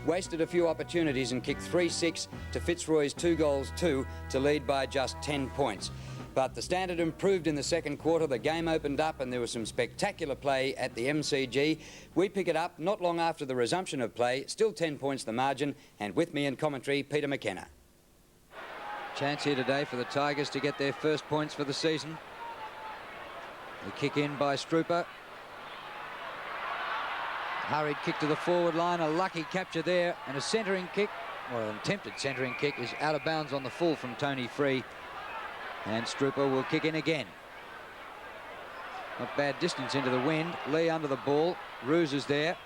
wasted a few opportunities and kicked 3-6 to Fitzroy's 2-2 to lead by just 10 points. But the standard improved in the second quarter. The game opened up and there was some spectacular play at the MCG. We pick it up not long after the resumption of play. Still 10 points the margin. And with me in commentary, Peter McKenna. Chance here today for the Tigers to get their first points for the season. The kick in by Strooper. Hurried kick to the forward line. A lucky capture there. And a centering kick, or an attempted centering kick, is out of bounds on the full from Tony Free. And Strooper will kick in again. Not bad distance into the wind. Lee under the ball. Roos is there.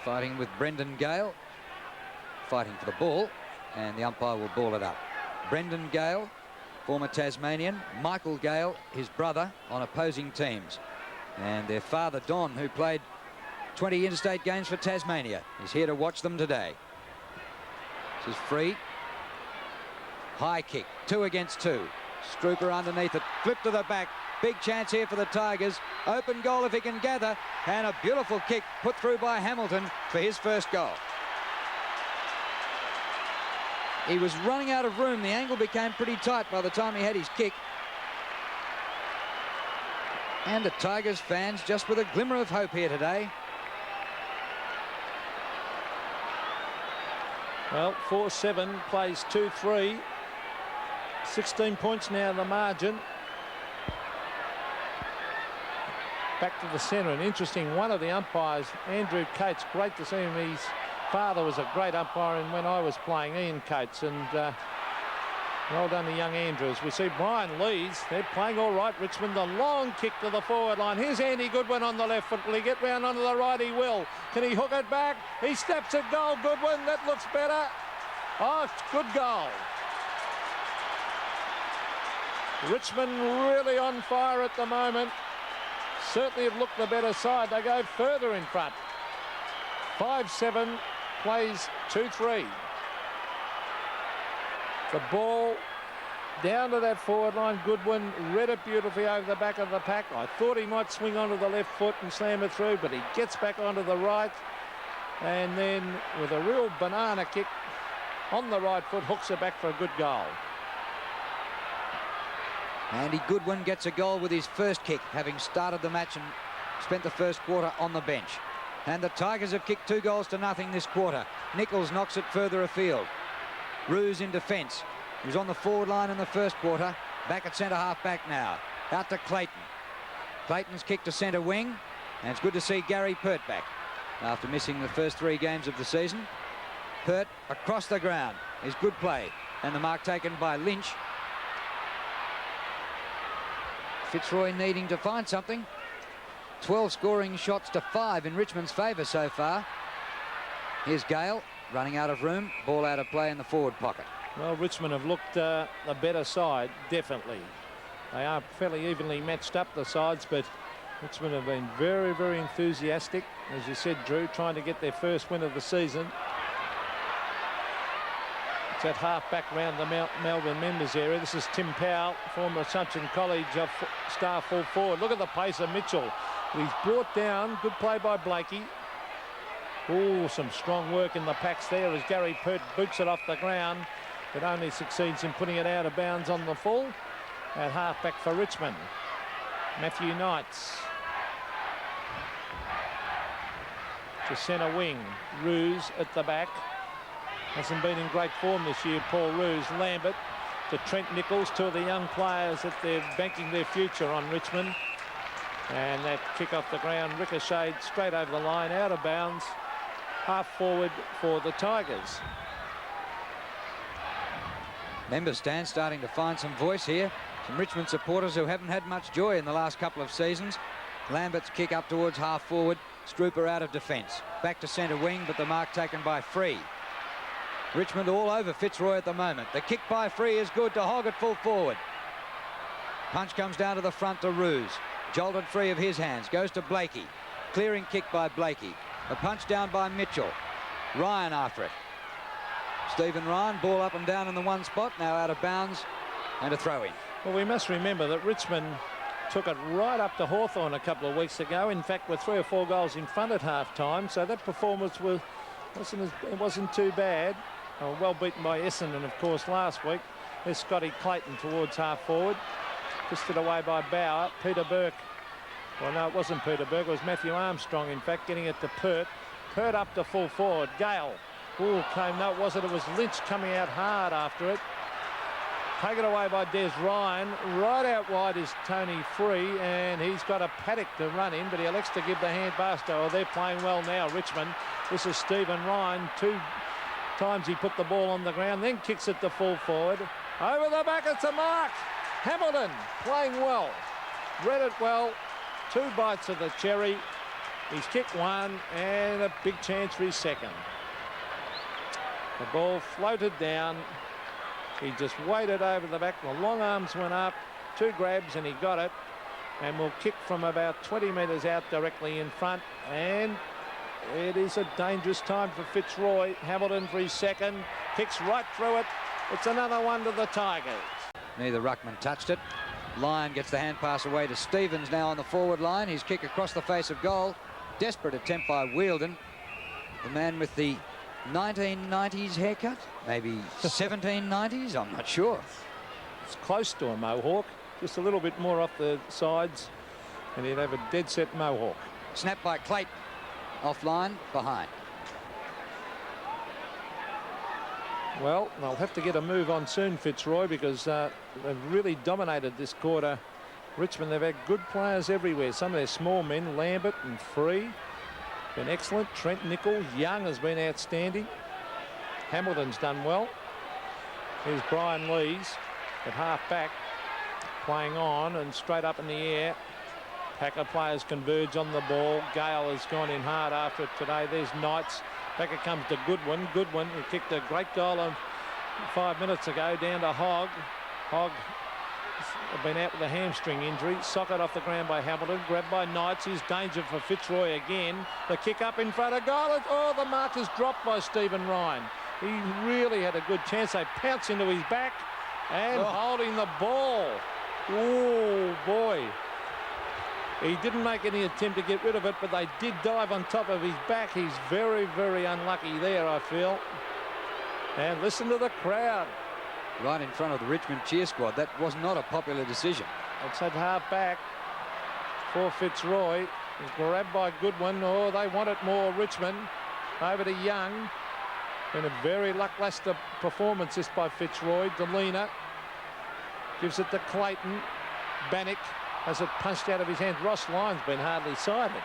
Fighting with Brendan Gale. Fighting for the ball. And the umpire will ball it up. Brendan Gale, former Tasmanian. Michael Gale, his brother, on opposing teams. And their father, Don, who played 20 interstate games for Tasmania, is here to watch them today. This is Free. High kick, 2 against 2. Strooper underneath it, flip to the back. Big chance here for the Tigers. Open goal if he can gather. And a beautiful kick put through by Hamilton for his first goal. He was running out of room. The angle became pretty tight by the time he had his kick. And the Tigers fans just with a glimmer of hope here today. Well, 4-7 plays 2-3. 16 points now in the margin. Back to the centre. An interesting one of the umpires, Andrew Cates. Great to see him. His father was a great umpire and when I was playing, Ian Cates. And well done to young Andrews. We see Brian Lees. They're playing all right. Richmond, the long kick to the forward line. Here's Andy Goodwin on the left foot. Will he get round onto the right? He will. Can he hook it back? He steps a goal. Goodwin, that looks better. Oh, good goal. Richmond really on fire at the moment. Certainly have looked the better side. They go further in front. 5-7 plays 2-3. The ball down to that forward line. Goodwin read it beautifully over the back of the pack. I thought he might swing onto the left foot and slam it through, but he gets back onto the right. And then with a real banana kick on the right foot, hooks it back for a good goal. Andy Goodwin gets a goal with his first kick, having started the match and spent the first quarter on the bench. And the Tigers have kicked 2-0 this quarter. Nichols knocks it further afield. Roos in defence. He was on the forward line in the first quarter. Back at centre half back now. Out to Clayton. Clayton's kick to centre wing. And it's good to see Gary Pert back after missing the first 3 games of the season. Pert across the ground is good play. And the mark taken by Lynch. Fitzroy needing to find something. 12 scoring shots to 5 in Richmond's favour so far. Here's Gale running out of room. Ball out of play in the forward pocket. Well, Richmond have looked the better side, definitely. They are fairly evenly matched up, the sides, but Richmond have been very, very enthusiastic. As you said, Drew, trying to get their first win of the season. It's that half-back round the Melbourne members area. This is Tim Powell, former Assumption College star full forward. Look at the pace of Mitchell. He's brought down. Good play by Blakey. Oh, some strong work in the packs there as Gary Pert boots it off the ground, but only succeeds in putting it out of bounds on the full. At half-back for Richmond, Matthew Knights. To centre wing. Roos at the back. Hasn't been in great form this year, Paul Roos. Lambert to Trent Nichols, 2 of the young players that they're banking their future on Richmond. And that kick off the ground ricocheted straight over the line, out of bounds. Half forward for the Tigers. Member stand starting to find some voice here. Some Richmond supporters who haven't had much joy in the last couple of seasons. Lambert's kick up towards half forward. Strooper out of defence. Back to centre wing, but the mark taken by Free. Richmond all over Fitzroy at the moment. The kick by Free is good to Hogg at full forward. Punch comes down to the front to Roos. Jolted free of his hands. Goes to Blakey. Clearing kick by Blakey. A punch down by Mitchell. Ryan after it. Stephen Ryan, ball up and down in the one spot. Now out of bounds and a throw in. Well, we must remember that Richmond took it right up to Hawthorn a couple of weeks ago. In fact, we're 3 or 4 goals in front at half-time, so that performance wasn't too bad. Well beaten by Essendon, of course, last week. There's Scotty Clayton towards half-forward. Fisted away by Bauer. Peter Burke. Well, no, it wasn't Peter Burke. It was Matthew Armstrong, in fact, getting it to Pert. Pert up to full forward. Gale. No, it wasn't. It was Lynch coming out hard after it. Taken away by Des Ryan. Right out wide is Tony Free, and he's got a Paddock to run in, but he elects to give the hand pass to. Oh, they're playing well now, Richmond. This is Stephen Ryan. 2 times he put the ball on the ground, then kicks it to full forward. Over the back, it's a mark. Hamilton playing well. Read it well. 2 bites of the cherry. He's kicked 1, and a big chance for his second. The ball floated down. He just waited over the back. The long arms went up. 2 grabs, and he got it. And will kick from about 20 metres out directly in front. And it is a dangerous time for Fitzroy. Hamilton for his second. Kicks right through it. It's another one to the Tigers. Neither ruckman touched it. Lyon gets the hand pass away to Stevens now on the forward line. His kick across the face of goal. Desperate attempt by Wheildon. The man with the 1990s haircut, maybe 1790s, I'm not sure. It's close to a mohawk, just a little bit more off the sides, and he'd have a dead set mohawk. Snap by Clayton, offline, behind. Well, they'll have to get a move on soon, Fitzroy, because they've really dominated this quarter. Richmond, they've had good players everywhere. Some of their small men, Lambert and Free, been excellent. Trent, Nichols, Young has been outstanding. Hamilton's done well. Here's Brian Lees at half back, playing on and straight up in the air. Packer players converge on the ball. Gale has gone in hard after it today. There's Knights. Back it comes to Goodwin. Goodwin, who kicked a great goal 5 minutes ago, down to Hogg. Hogg has been out with a hamstring injury. Socket off the ground by Hamilton. Grabbed by Knights. Here's danger for Fitzroy again. The kick up in front of goal. Oh, the mark is dropped by Stephen Ryan. He really had a good chance. They pounce into his back and holding the ball. Oh, boy. He didn't make any attempt to get rid of it, but they did dive on top of his back. He's very, very unlucky there, I feel. And listen to the crowd. Right in front of the Richmond cheer squad. That was not a popular decision. It's at half back for Fitzroy. He's grabbed by Goodwin. Oh, they want it more, Richmond. Over to Young. And a very lacklustre performance this by Fitzroy. Delina gives it to Clayton. Bannock has it punched out of his hand. Ross Lyon's been hardly sided.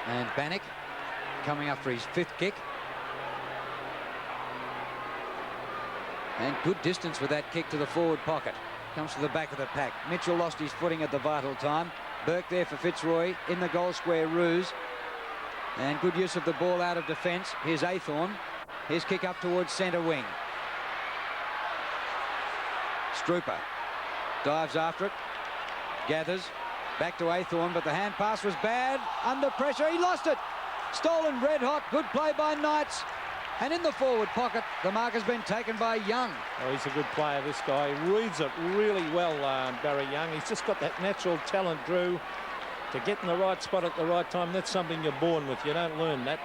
And Bannock coming up for his 5th kick. And good distance with that kick to the forward pocket. Comes to the back of the pack. Mitchell lost his footing at the vital time. Burke there for Fitzroy in the goal square ruse. And good use of the ball out of defence. Here's Aythorne. His kick up towards centre wing. Strooper dives after it. Gathers. Back to Aythorne, but the hand pass was bad. Under pressure, he lost it. Stolen red hot. Good play by Knights. And in the forward pocket, the mark has been taken by Young. Oh, he's a good player, this guy. He reads it really well, Barry Young. He's just got that natural talent, Drew, to get in the right spot at the right time. That's something you're born with. You don't learn that.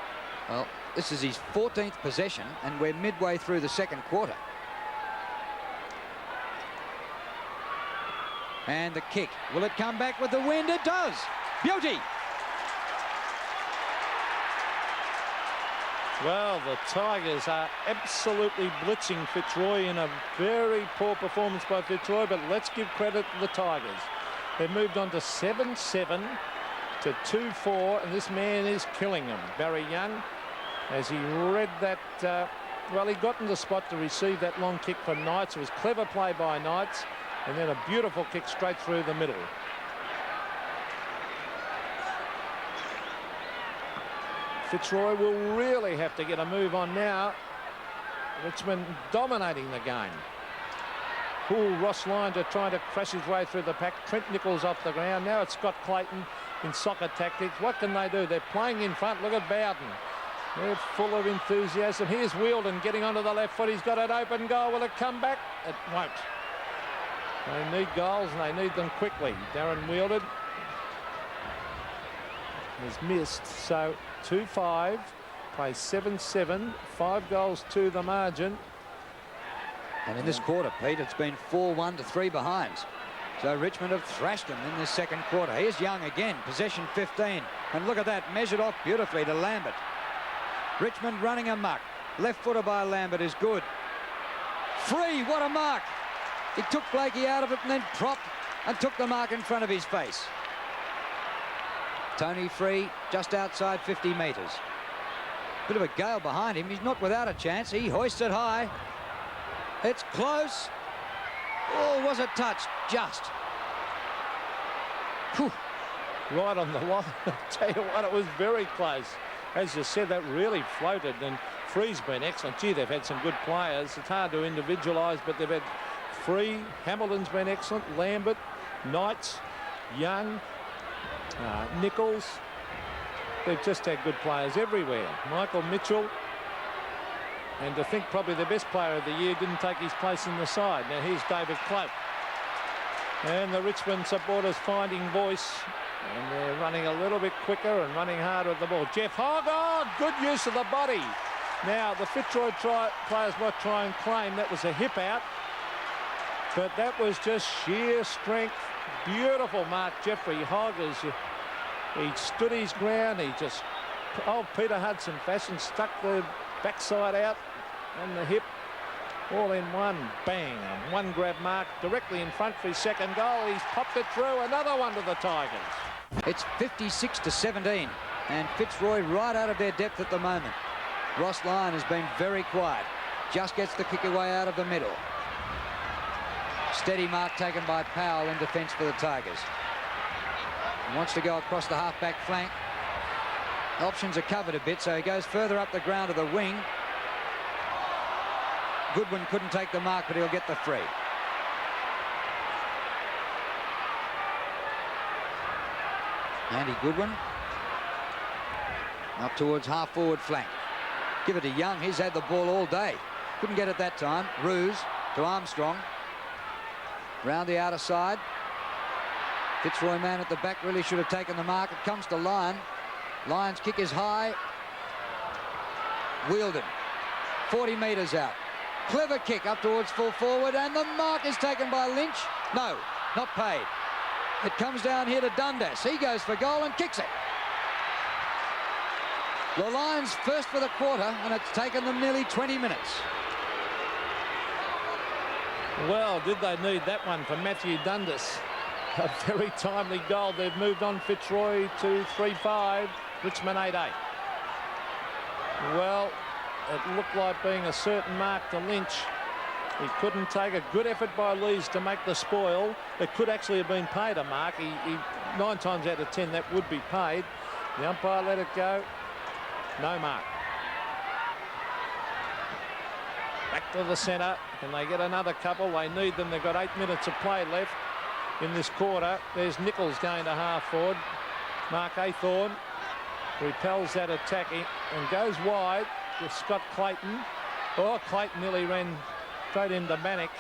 Well, this is his 14th possession, and we're midway through the 2nd quarter. And the kick. Will it come back with the wind? It does. Beauty. Well, the Tigers are absolutely blitzing Fitzroy in a very poor performance by Fitzroy, but let's give credit to the Tigers. They've moved on to 7-7 to 2-4, and this man is killing them. Barry Young, as he read that, well, he got in the spot to receive that long kick from Knights. It was clever play by Knights, and then a beautiful kick straight through the middle. Fitzroy will really have to get a move on now. Richmond dominating the game. Ross Lyon trying to crash his way through the pack. Trent Nichols off the ground. Now it's Scott Clayton in soccer tactics. What can they do? They're playing in front. Look at Bowden. They're full of enthusiasm. Here's Wheildon getting onto the left foot. He's got an open goal. Will it come back? It won't. They need goals, and they need them quickly. Darren Wheildon has missed, so 2-5, plays 7-7, 5 goals to the margin. And in this quarter, Pete, it's been 4-1 to 3 behind. So Richmond have thrashed them in this second quarter. Here's Young again, possession 15. And look at that, measured off beautifully to Lambert. Richmond running amok. Left footer by Lambert is good. Free, what a mark. He took Blakey out of it and then propped and took the mark in front of his face. Tony Free just outside 50 metres. Bit of a gale behind him. He's not without a chance. He hoists it high. It's close. Oh, was it touched? Just. Whew. Right on the line. I'll tell you what, it was very close. As you said, that really floated, and Free's been excellent. Gee, they've had some good players. It's hard to individualise, but they've had Free, Hamilton's been excellent, Lambert, Knights, Young, Nichols. They've just had good players everywhere. Michael Mitchell. And to think probably the best player of the year didn't take his place in the side. Now here's David Cloak. And the Richmond supporters finding voice. And they're running a little bit quicker and running harder at the ball. Jeff Hogg, oh, good use of the body. Now the Fitzroy players might try and claim that was a hip out. But that was just sheer strength. Beautiful mark, Jeffrey Hogg. He stood his ground. He just, old Peter Hudson fashion, stuck the backside out and the hip all in one. Bang. One grab mark directly in front for his second goal. He's popped it through. Another one to the Tigers. It's 56-17. And Fitzroy right out of their depth at the moment. Ross Lyon has been very quiet. Just gets the kick away out of the middle. Steady mark taken by Powell in defence for the Tigers. He wants to go across the half-back flank. Options are covered a bit, so he goes further up the ground to the wing. Goodwin couldn't take the mark, but he'll get the free. Andy Goodwin up towards half-forward flank. Give it to Young. He's had the ball all day. Couldn't get it that time. Ruse to Armstrong. Round the outer side. Fitzroy man at the back really should have taken the mark. It comes to Lyon. Lyon's kick is high. Wheildon. 40 metres out. Clever kick up towards full forward, and the mark is taken by Lynch. No, not paid. It comes down here to Dundas. He goes for goal and kicks it. The Lions first for the quarter, and it's taken them nearly 20 minutes. Well, did they need that one from Matthew Dundas? A very timely goal. They've moved on Fitzroy to 3-5. Richmond 8-8. Well, it looked like being a certain mark to Lynch. He couldn't take a good effort by Lees to make the spoil. It could actually have been paid a mark. 9 times out of 10 that would be paid. The umpire let it go. No mark. Back to the centre. Can they get another couple? They need them. They've got 8 minutes of play left in this quarter. There's Nichols going to half forward. Mark Aythorne repels that attacking and goes wide with Scott Clayton. Oh, Clayton nearly ran straight into Manick.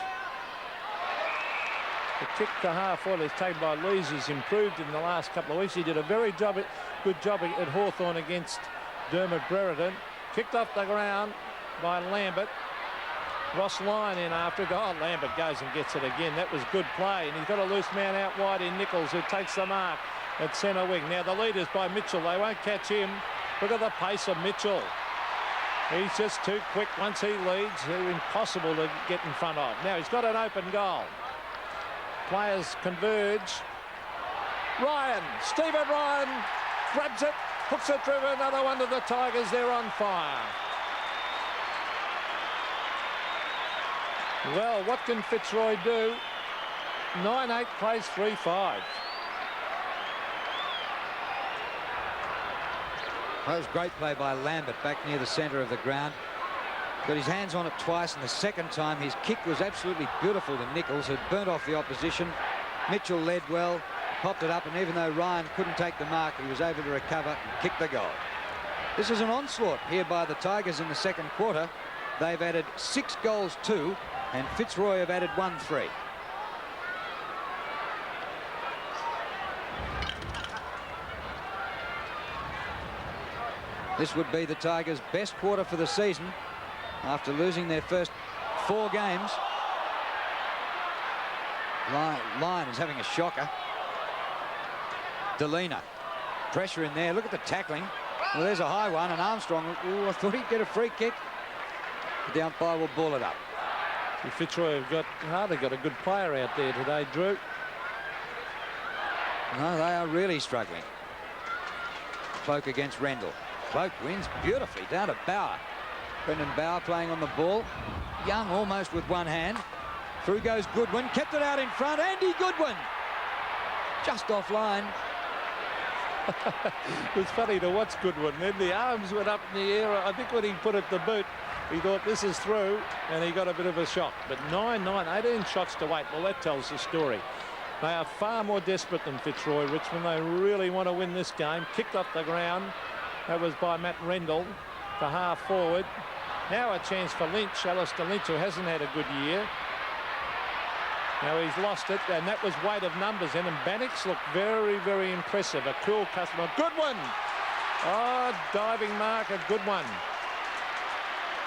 The kick to half forward is taken by Lees. He's improved in the last couple of weeks. He did a very good job at Hawthorn against Dermot Brereton. Kicked off the ground by Lambert. Ross Lyon in after it. Oh, Lambert goes and gets it again. That was good play, and he's got a loose man out wide in Nichols, who takes the mark at centre wing. Now the lead is by Mitchell. They won't catch him. Look at the pace of Mitchell. He's just too quick once he leads. They're impossible to get in front of. Now he's got an open goal. Players converge. Ryan, Stephen Ryan grabs it, hooks it through. Another one to the Tigers. They're on fire. Well, what can Fitzroy do? 9-8 plays 3-5. That was great play by Lambert back near the centre of the ground. Got his hands on it twice, and the second time his kick was absolutely beautiful to Nichols, who burnt off the opposition. Mitchell led well, popped it up, and even though Ryan couldn't take the mark, he was able to recover and kick the goal. This is an onslaught here by the Tigers in the second quarter. They've added 6 goals too, and Fitzroy have added 1-3. This would be the Tigers' best quarter for the season after losing their first 4 games. Lyon is having a shocker. Delina, pressure in there. Look at the tackling. Well, there's a high one, and Armstrong, ooh, I thought he'd get a free kick. But the umpire will ball it up. Fitzroy have hardly got a good player out there today, Drew. No, they are really struggling. Cloak against Rendell. Cloak wins beautifully down to Bauer. Brendan Bauer playing on the ball. Young almost with one hand. Through goes Goodwin. Kept it out in front. Andy Goodwin. Just offline. It was funny to watch Goodwin. Then the arms went up in the air. I think when he put it to boot, he thought this is through, and he got a bit of a shock. But 18 shots to 8. Well, that tells the story. They are far more desperate than Fitzroy, Richmond. They really want to win this game. Kicked off the ground. That was by Matt Rendell, the half forward. Now a chance for Lynch, Alistair Lynch, who hasn't had a good year. Now he's lost it, and that was weight of numbers in, and Bannock's looked very, very impressive. A cool customer. Goodwin! Oh, diving mark, a good one.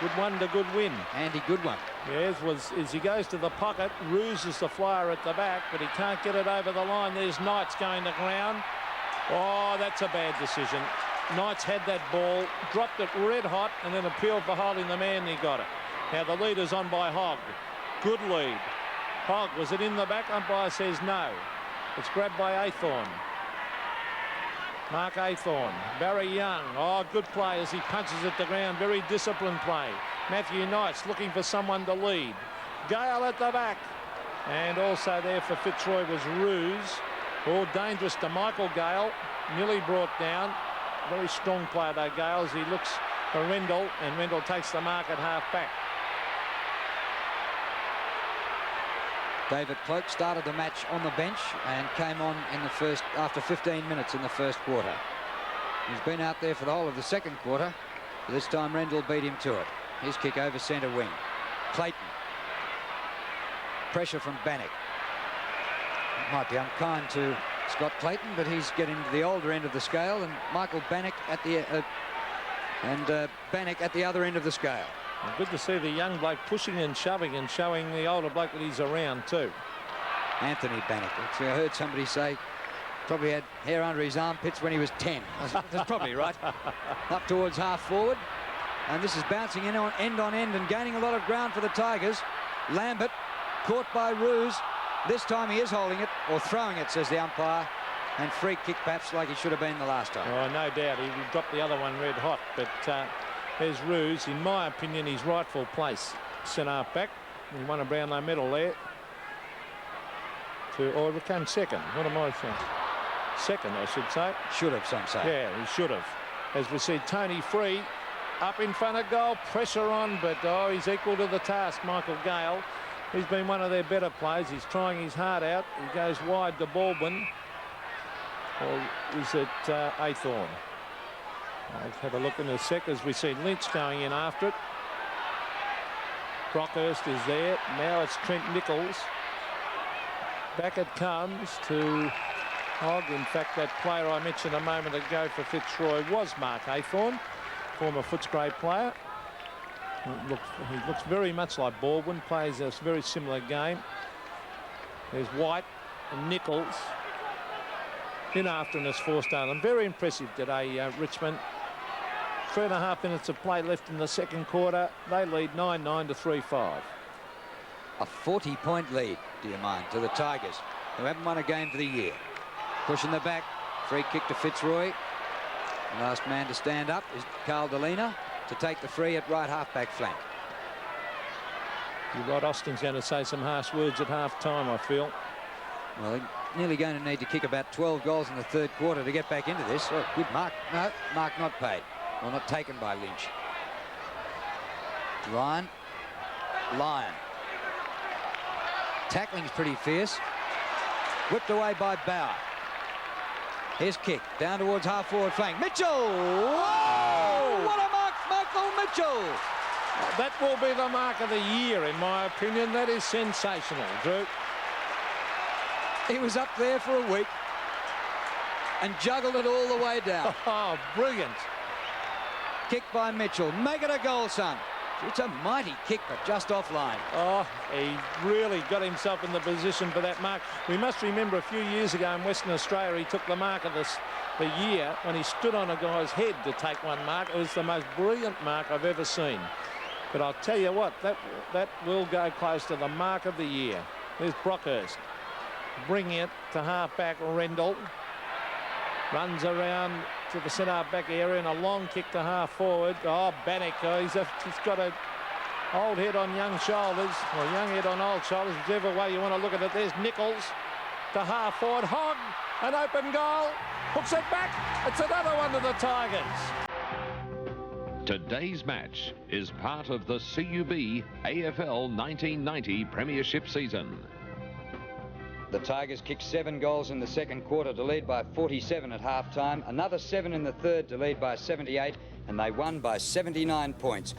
Good one to good win. Andy Goodwin. Yes, as he goes to the pocket, ruses the flyer at the back, but he can't get it over the line. There's Knights going to ground. Oh, that's a bad decision. Knights had that ball, dropped it red hot, and then appealed for holding the man, and he got it. Now the leader's on by Hogg. Good lead. Hogg, was it in the back? Umpire says no. It's grabbed by Aythorne. Mark Aythorne. Barry Young. Oh, good play as he punches at the ground. Very disciplined play. Matthew Knights looking for someone to lead. Gale at the back. And also there for Fitzroy was Ruse. All dangerous to Michael Gale. Nearly brought down. Very strong player though, Gale, as he looks for Rendell, and Rendell takes the mark at half back. David Cloak started the match on the bench and came on in the first, after 15 minutes in the first quarter. He's been out there for the whole of the second quarter. This time Rendell beat him to it. His kick over centre wing. Clayton. Pressure from Bannock. Might be unkind to Scott Clayton, but he's getting to the older end of the scale, and Michael Bannock at the Bannock at the other end of the scale. Well, good to see the young bloke pushing and shoving and showing the older bloke that he's around too. Anthony Bannock. I heard somebody say probably had hair under his armpits when he was 10. That's probably right. Up towards half forward, and this is bouncing in on end and gaining a lot of ground for the Tigers. Lambert caught by Ruse. This time he is holding it, or throwing it, says the umpire, and free kick perhaps like he should have been the last time. Oh, no doubt. He dropped the other one red hot, but there's Ruse, in my opinion, his rightful place. Centre half back. He won a Brownlow medal there. Or became second. What am I saying? Second, I should say. Should have, some say. Yeah, he should have. As we see Tony Free up in front of goal, pressure on, but oh, he's equal to the task, Michael Gale. He's been one of their better players. He's trying his heart out. He goes wide to Baldwin. Or is it Aythorne? I'll have a look in a sec as we see Lynch going in after it. Brockhurst is there. Now it's Trent NICHOLS. Back it comes to Hogg. In fact, that player I mentioned a moment ago for Fitzroy was Mark Aythorne, former Footscray player. He looks very much like Baldwin, plays a very similar game. There's White and NICHOLS in after him as forced down. I'm very impressive today, Richmond. 3.5 minutes of play left in the second quarter. They lead 9-9 to 3-5. A 40-point lead, do you mind, to the Tigers, who haven't won a game for the year. Pushing the back, free kick to Fitzroy. The last man to stand up is Carl Delina to take the free at right half-back flank. You're right, Austin's going to say some harsh words at half-time, I feel. Well, they're nearly going to need to kick about 12 goals in the third quarter to get back into this. Oh, good mark. No, mark not paid. Well, not taken by Lynch. Lyon. Tackling's pretty fierce. Whipped away by Bauer. His kick down towards half-forward flank. Mitchell! Whoa! What a mark, Michael Mitchell! That will be the mark of the year, in my opinion. That is sensational, Drew. He was up there for a week and juggled it all the way down. Oh, brilliant. Kick by Mitchell. Make it a goal, son. It's a mighty kick, but just offline. Oh, he really got himself in the position for that mark. We must remember a few years ago in Western Australia, he took the mark of the year when he stood on a guy's head to take one mark. It was the most brilliant mark I've ever seen. But I'll tell you what, that will go close to the mark of the year. There's Brockhurst bringing it to half-back Rendell. Runs around to the centre-back area and a long kick to half-forward. Oh, Bannock, he's got an old head on young shoulders, or young head on old shoulders, whichever way you want to look at it. There's Nichols to half-forward. Hogg, an open goal. Hooks it back. It's another one to the Tigers. Today's match is part of the CUB AFL 1990 Premiership season. The Tigers kicked 7 goals in the second quarter to lead by 47 at half-time, another 7 in the third to lead by 78, and they won by 79 points.